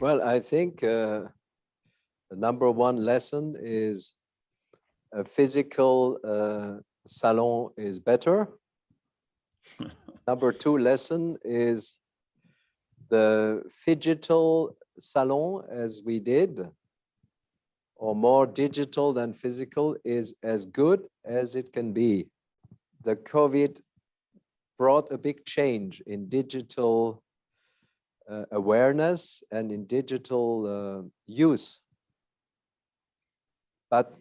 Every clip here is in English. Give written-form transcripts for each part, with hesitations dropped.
Well, I think the number one lesson is a physical salon is better. Number two lesson is the phygital salon, as we did, or more digital than physical, is as good as it can be. The COVID brought a big change in digital awareness and in digital use. But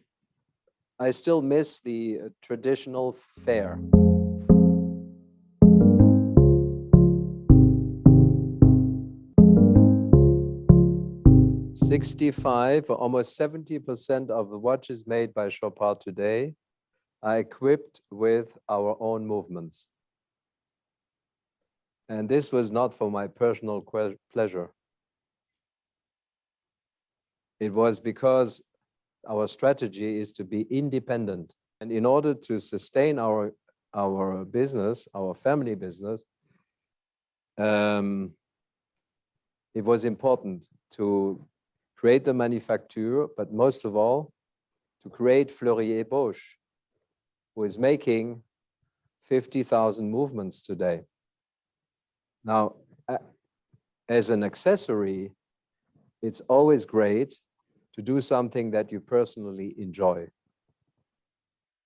I still miss the traditional fair. Almost 70% of the watches made by Chopard today are equipped with our own movements. And this was not for my personal pleasure. It was because our strategy is to be independent. And in order to sustain our business, our family business, it was important to create the Manufacture, but most of all, to create Fleury & Bosch, who is making 50,000 movements today. Now, as an accessory, it's always great to do something that you personally enjoy,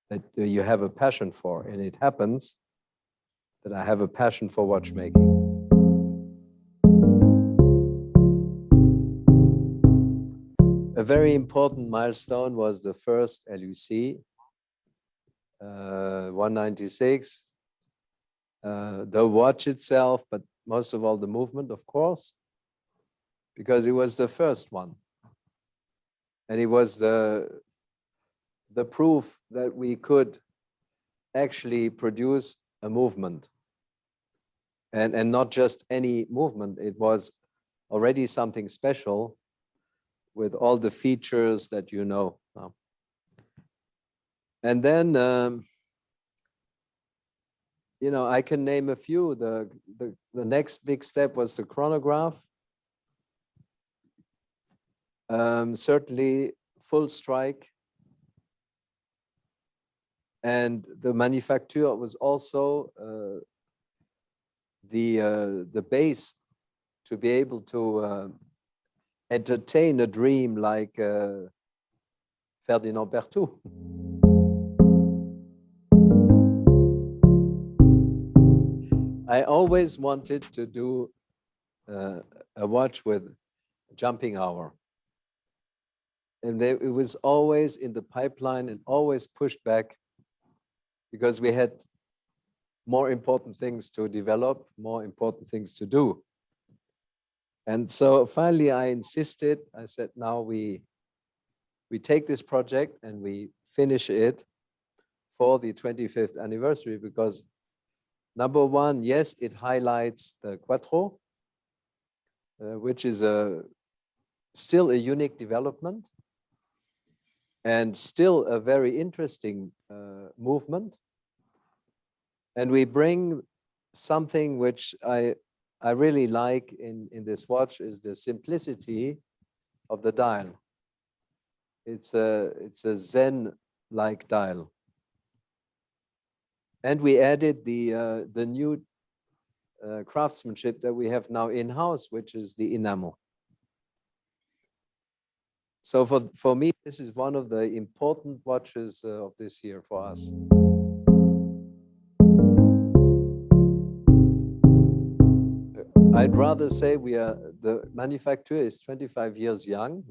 that you have a passion for. And it happens that I have a passion for watchmaking. A very important milestone was the first LUC, 196. The watch itself, but most of all the movement, of course, because it was the first one. And it was the proof that we could actually produce a movement. And not just any movement, it was already something special with all the features that you know. And then, you know, I can name a few. The next big step was the chronograph. Certainly full strike. And the Manufacture was also the base to be able to entertain a dream like Ferdinand Berthoud. I always wanted to do a watch with jumping hour. And it was always in the pipeline and always pushed back because we had more important things to develop, more important things to do. And so finally I insisted, I said, now we take this project and we finish it for the 25th anniversary because number one, yes, it highlights the Quattro, which is still a unique development and still a very interesting movement. And we bring something which I really like in this watch is the simplicity of the dial. It's a Zen-like dial. And we added the new craftsmanship that we have now in-house, which is the enamel. So for me, this is one of the important watches of this year for us. I'd rather say the Manufacture is 25 years young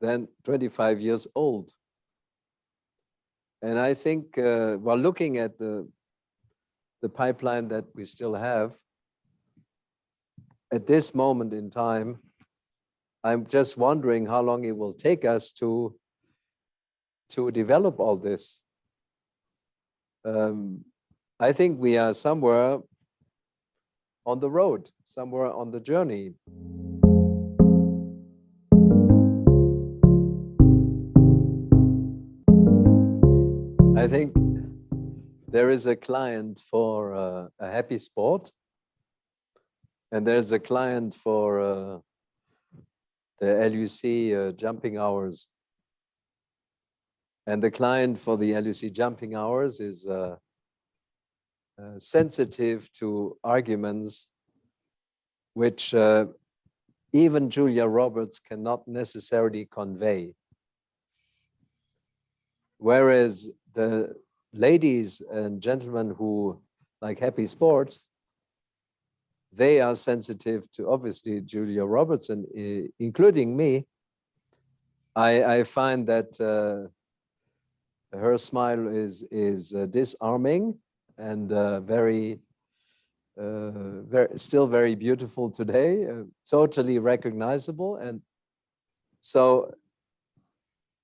than 25 years old. And I think while looking at the pipeline that we still have, at this moment in time, I'm just wondering how long it will take us to develop all this. I think we are somewhere on the road, somewhere on the journey. I think there is a client for a happy sport, and there's a client for the LUC jumping hours. And the client for the LUC jumping hours is sensitive to arguments which even Julia Roberts cannot necessarily convey. Whereas the ladies and gentlemen who like happy sports, they are sensitive to obviously Julia Roberts, and including me. I find that her smile is disarming and still very beautiful today, totally recognizable. And so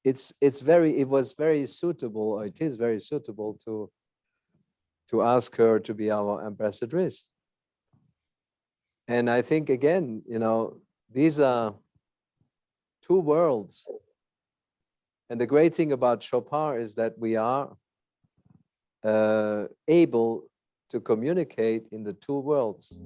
it was very suitable, or it is very suitable to ask her to be our ambassadress. And I think, again, you know, these are two worlds. And the great thing about Chopard is that we are able to communicate in the two worlds.